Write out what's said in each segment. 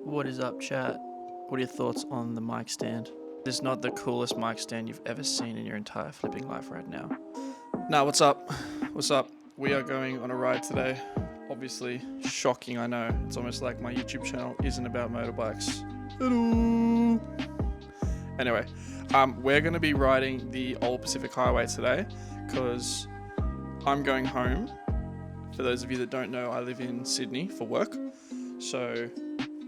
What is up, chat? What are your thoughts on the mic stand? This is not the coolest mic stand you've ever seen in your entire flipping life right now. Nah, what's up? What's up? We are going on a ride today. Obviously, shocking, I know. It's almost like my YouTube channel isn't about motorbikes. Hello! Anyway, we're going to be riding the old Pacific Highway today because I'm going home. For those of you that don't know, I live in Sydney for work. So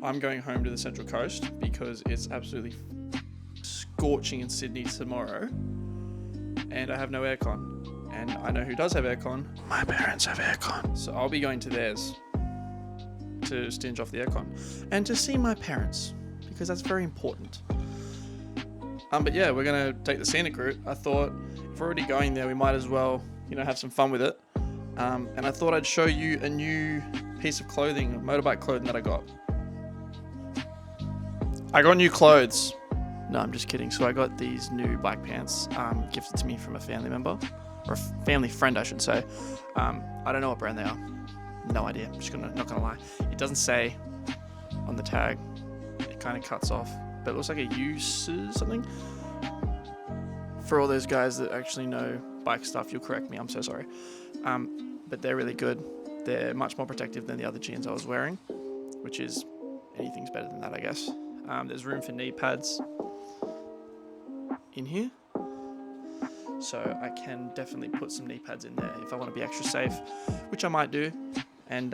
I'm going home to the Central Coast because it's absolutely scorching in Sydney tomorrow. And I have no aircon. And I know who does have aircon. My parents have aircon. So I'll be going to theirs to stinge off the aircon. And to see my parents, because that's very important. But yeah, we're going to take the scenic route. I thought if we're already going there, we might as well, have some fun with it. And I thought I'd show you a new piece of clothing, motorbike clothing that I got. I got new clothes. No, I'm just kidding. So I got these new bike pants gifted to me from a family member, or a family friend, I should say. I don't know what brand they are. No idea. I'm just not gonna lie. It doesn't say on the tag. It kind of cuts off, but it looks like it uses something. For all those guys that actually know bike stuff, you'll correct me. I'm so sorry. But they're really good. They're much more protective than the other jeans I was wearing, which is anything's better than that, I guess. There's room for knee pads in here, so I can definitely put some knee pads in there if I want to be extra safe, which I might do. And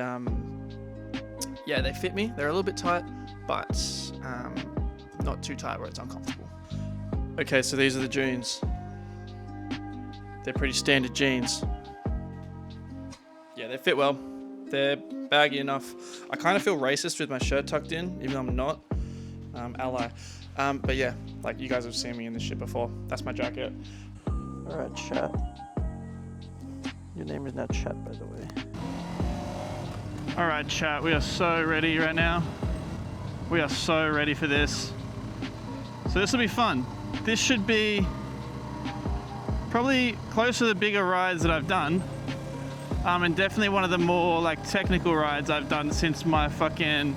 yeah, they fit me. They're a little bit tight, but not too tight where it's uncomfortable. Okay, so these are the jeans. They're pretty standard jeans. Yeah, they fit well. They're baggy enough. I kind of feel racist with my shirt tucked in, even though I'm not. Ally. But yeah, like you guys have seen me in this shit before. That's my jacket. Alright, chat. Your name is not chat, by the way. Alright, chat. We are so ready right now. We are so ready for this. So this will be fun. This should be probably close to the bigger rides that I've done. And definitely one of the more technical rides I've done since my fucking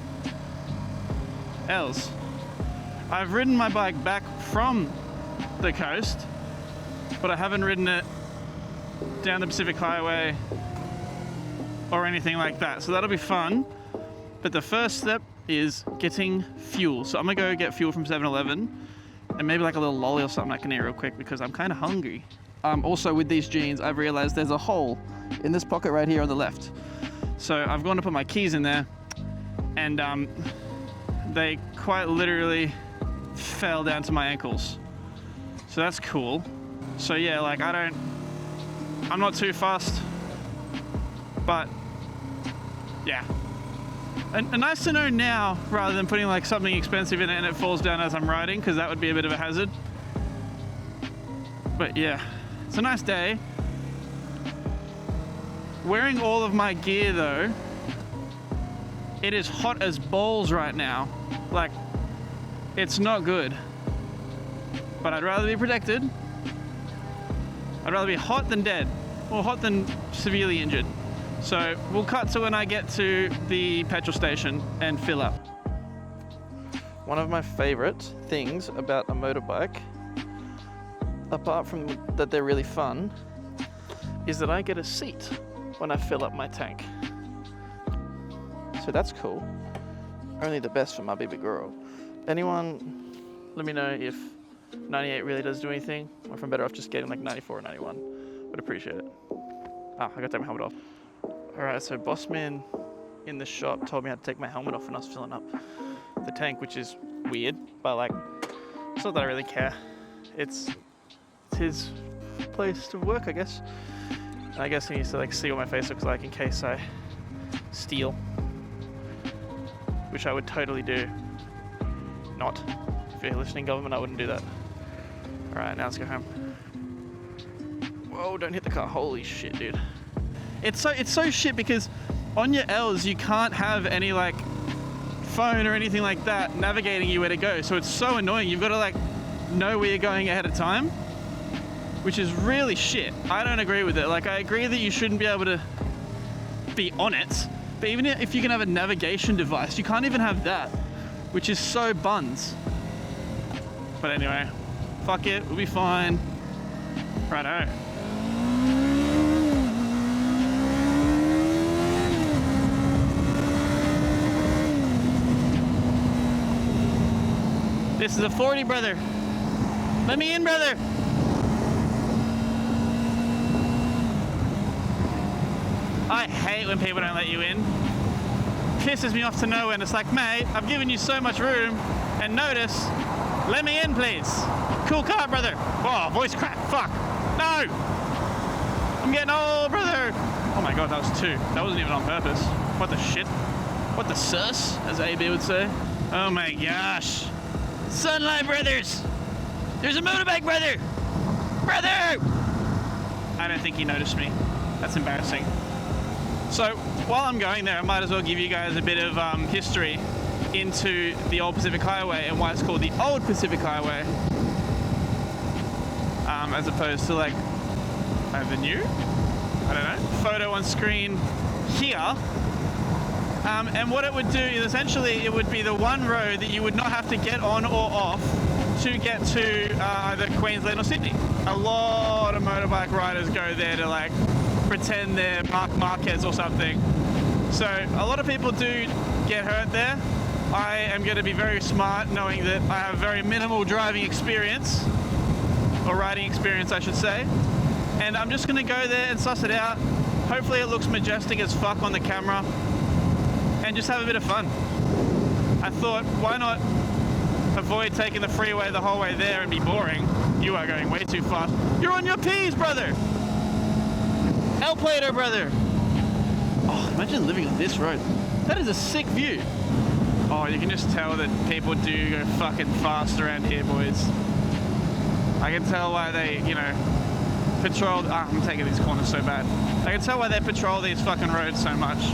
L's. I've ridden my bike back from the coast, but I haven't ridden it down the Pacific Highway or anything like that. So that'll be fun. But the first step is getting fuel. So I'm gonna go get fuel from 7-Eleven and maybe like a little lolly or something I can eat real quick because I'm kind of hungry. Also with these jeans, I've realized there's a hole in this pocket right here on the left. So I've gone to put my keys in there and they quite literally fell down to my ankles. So that's cool. So yeah, I'm not too fussed, but yeah. And nice to know now rather than putting something expensive in it and it falls down as I'm riding, because that would be a bit of a hazard. But yeah, it's a nice day. Wearing all of my gear though, it is hot as balls right now. It's not good. But I'd rather be protected. I'd rather be hot than dead, or hot than severely injured. So we'll cut to when I get to the petrol station and fill up. One of my favorite things about a motorbike, apart from that they're really fun, is that I get a seat when I fill up my tank. So that's cool. Only the best for my baby girl. Anyone, let me know if 98 really does do anything, or if I'm better off just getting 94 or 91. Would appreciate it. I got to take my helmet off. Alright, so Bossman in the shop told me how to take my helmet off when I was filling up the tank, which is weird, but it's not that I really care. It's his place to work, I guess. And I guess he needs to see what my face looks like in case I steal, which I would totally do. Not. If you're listening, government, I wouldn't do that. Alright, now let's go home. Whoa, don't hit the car. Holy shit, dude. It's so shit because on your L's you can't have any phone or anything like that navigating you where to go. So it's so annoying. You've got to know where you're going ahead of time, which is really shit. I don't agree with it. I agree that you shouldn't be able to be on it, but even if you can have a navigation device, you can't even have that. which is so buns. But anyway, fuck it, we'll be fine. Righto. This is a 40, brother. Let me in, brother. I hate when people don't let you in. Pisses me off to no end. It's like, mate, I've given you so much room, and notice, let me in, please. Cool car, brother. Oh, voice crack. Fuck. No. I'm getting old, brother. Oh my god, that was 2. That wasn't even on purpose. What the shit? What the sus, as AB would say. Oh my gosh. Sunlight brothers. There's a motorbike, brother. Brother. I don't think he noticed me. That's embarrassing. So while I'm going there, I might as well give you guys a bit of history into the old Pacific Highway and why it's called the old Pacific Highway, as opposed to like the new, I don't know, photo on screen here. And what it would do is essentially it would be the one road that you would not have to get on or off to get to either Queensland or Sydney. A lot of motorbike riders go there to like pretend they're Mark Marquez or something. So a lot of people do get hurt there. I am going to be very smart knowing that I have very minimal driving experience, or riding experience I should say, and I'm just going to go there and suss it out. Hopefully it looks majestic as fuck on the camera and just have a bit of fun. I thought, why not avoid taking the freeway the whole way there and be boring? You are going way too fast. You're on your P's, brother! El Plato, brother! Oh, imagine living on this road. That is a sick view. Oh, you can just tell that people do go fucking fast around here, boys. I can tell why they, you know, patrol... I'm taking these corners so bad. I can tell why they patrol these fucking roads so much.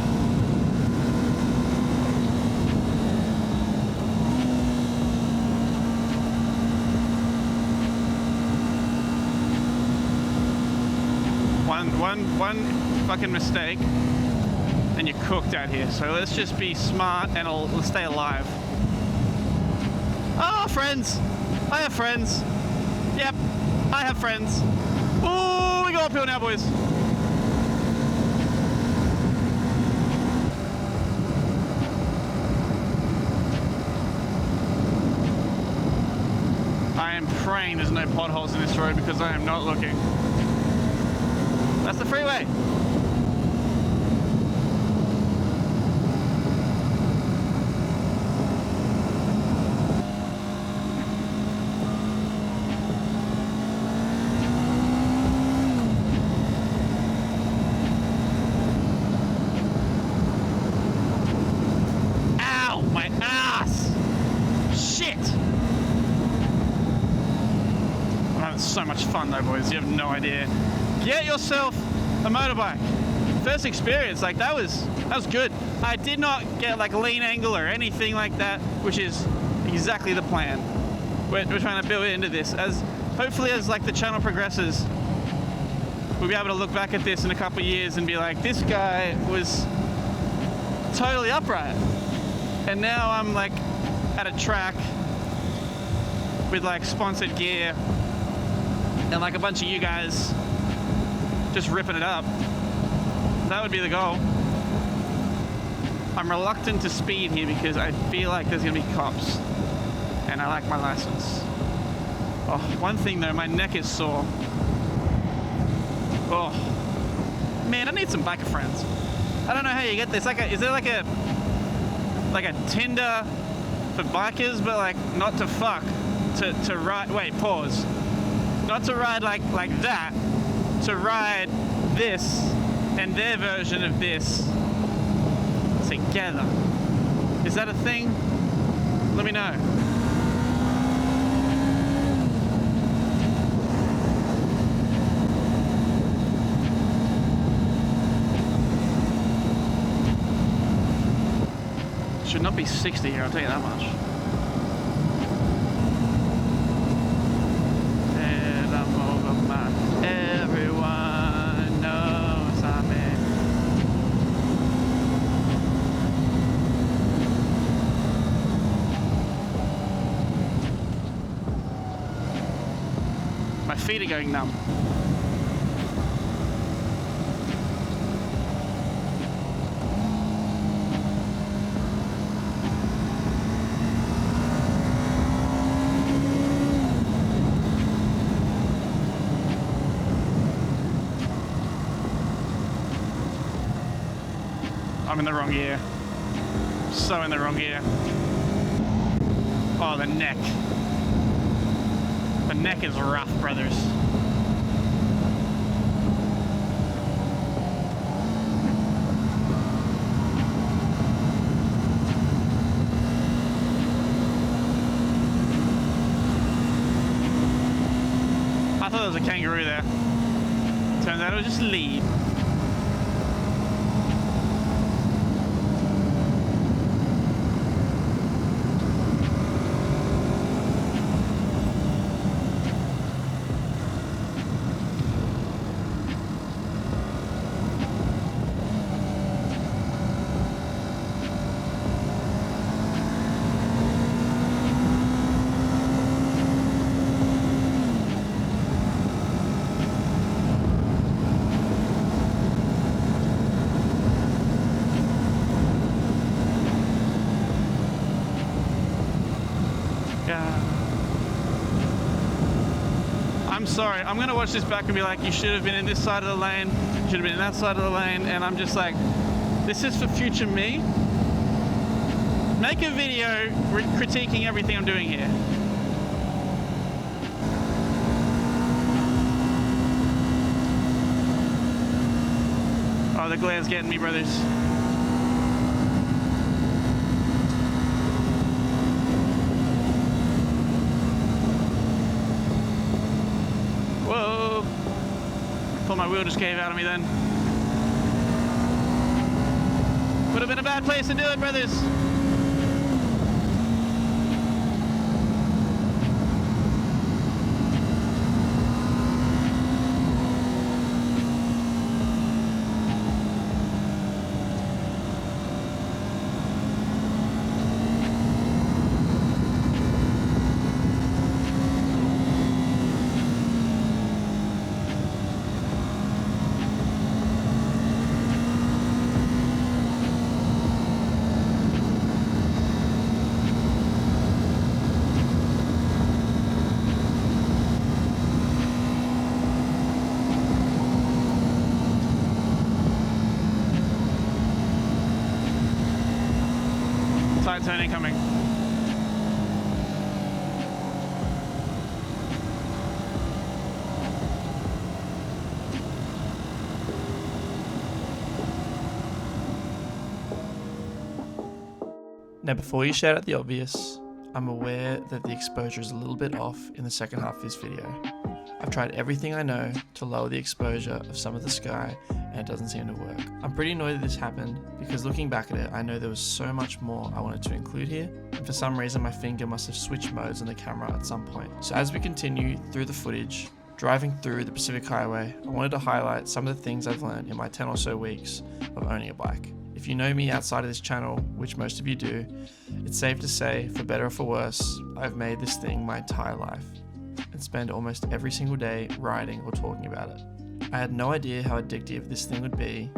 One fucking mistake and you're cooked out here. So let's just be smart and let's stay alive. Oh, friends. I have friends. Yep, I have friends. Oh, we go uphill now, boys. I am praying there's no potholes in this road because I am not looking. That's the freeway. Ow, my ass. Shit. I'm having so much fun though, boys. You have no idea. Get yourself a motorbike. First experience, like that was good. I did not get like lean angle or anything like that, which is exactly the plan. We're trying to build into this. As hopefully as like the channel progresses, we'll be able to look back at this in a couple of years and be like, this guy was totally upright. And now I'm like at a track with like sponsored gear and like a bunch of you guys just ripping it up. That would be the goal. I'm reluctant to speed here because I feel like there's gonna be cops and I like my license. Oh, one thing though, my neck is sore. Oh, man, I need some biker friends. I don't know how you get this. Is there like a Tinder for bikers, but like not to fuck, to ride? Wait, pause. Not to ride like that. To ride this and their version of this together. Is that a thing? Let me know. Should not be 60 here, I'll tell you that much. And I'm over my... Everyone knows I'm in. My feet are going numb. I'm in the wrong gear. So in the wrong gear. Oh, the neck. The neck is rough, brothers. I thought there was a kangaroo there. Turns out it was just a lead. I'm sorry, I'm gonna watch this back and be like, you should have been in this side of the lane, you should have been in that side of the lane, and I'm just like, this is for future me. Make a video critiquing everything I'm doing here. Oh, the glare's getting me, brothers. Whoa! Thought my wheel just gave out on me then. Would have been a bad place to do it, brothers. Side turn incoming. Now, before you shout out the obvious, I'm aware that the exposure is a little bit off in the second half of this video. I've tried everything I know to lower the exposure of some of the sky, and it doesn't seem to work. I'm pretty annoyed that this happened, because looking back at it, I know there was so much more I wanted to include here, and for some reason my finger must have switched modes on the camera at some point. So as we continue through the footage, driving through the Pacific Highway, I wanted to highlight some of the things I've learned in my 10 or so weeks of owning a bike. If you know me outside of this channel, which most of you do, it's safe to say, for better or for worse, I've made this thing my entire life and spend almost every single day riding or talking about it. I had no idea how addictive this thing would be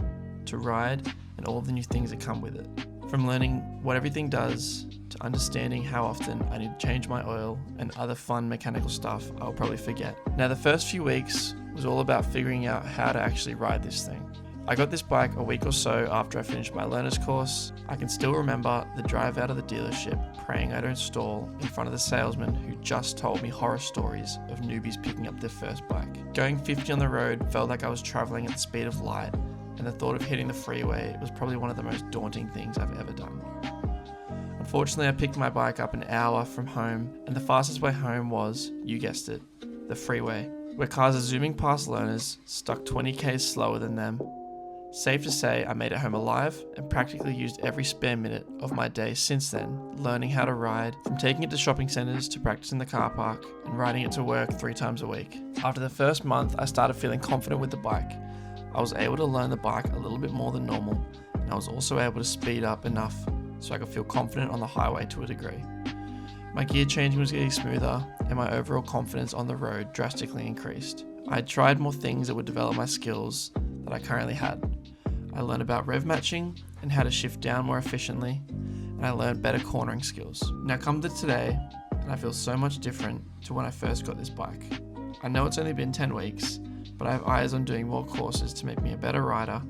to ride and all of the new things that come with it. From learning what everything does to understanding how often I need to change my oil and other fun mechanical stuff I'll probably forget. Now, the first few weeks was all about figuring out how to actually ride this thing. I got this bike a week or so after I finished my learner's course. I can still remember the drive out of the dealership, praying I don't stall in front of the salesman who just told me horror stories of newbies picking up their first bike. Going 50 on the road felt like I was traveling at the speed of light, and the thought of hitting the freeway was probably one of the most daunting things I've ever done. Unfortunately, I picked my bike up an hour from home, and the fastest way home was, you guessed it, the freeway, where cars are zooming past learners, stuck 20 k's slower than them. Safe to say, I made it home alive and practically used every spare minute of my day since then, learning how to ride, from taking it to shopping centres to practice in the car park and riding it to work 3 times a week. After the first month, I started feeling confident with the bike. I was able to learn the bike a little bit more than normal, and I was also able to speed up enough so I could feel confident on the highway to a degree. My gear changing was getting smoother, and my overall confidence on the road drastically increased. I had tried more things that would develop my skills that I currently had. I learned about rev matching and how to shift down more efficiently, and I learned better cornering skills. Now come to today, and I feel so much different to when I first got this bike. I know it's only been 10 weeks, but I have eyes on doing more courses to make me a better rider.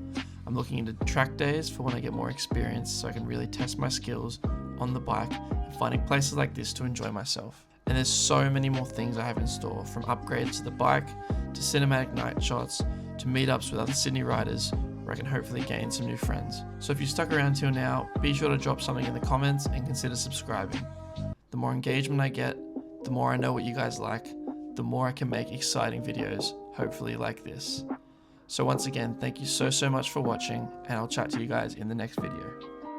I'm looking into track days for when I get more experience so I can really test my skills on the bike and finding places like this to enjoy myself. And there's so many more things I have in store, from upgrades to the bike, to cinematic night shots, to meetups with other Sydney riders where I can hopefully gain some new friends. So if you stuck around till now, be sure to drop something in the comments and consider subscribing. The more engagement I get, the more I know what you guys like, the more I can make exciting videos, hopefully like this. So once again, thank you so much for watching, and I'll chat to you guys in the next video.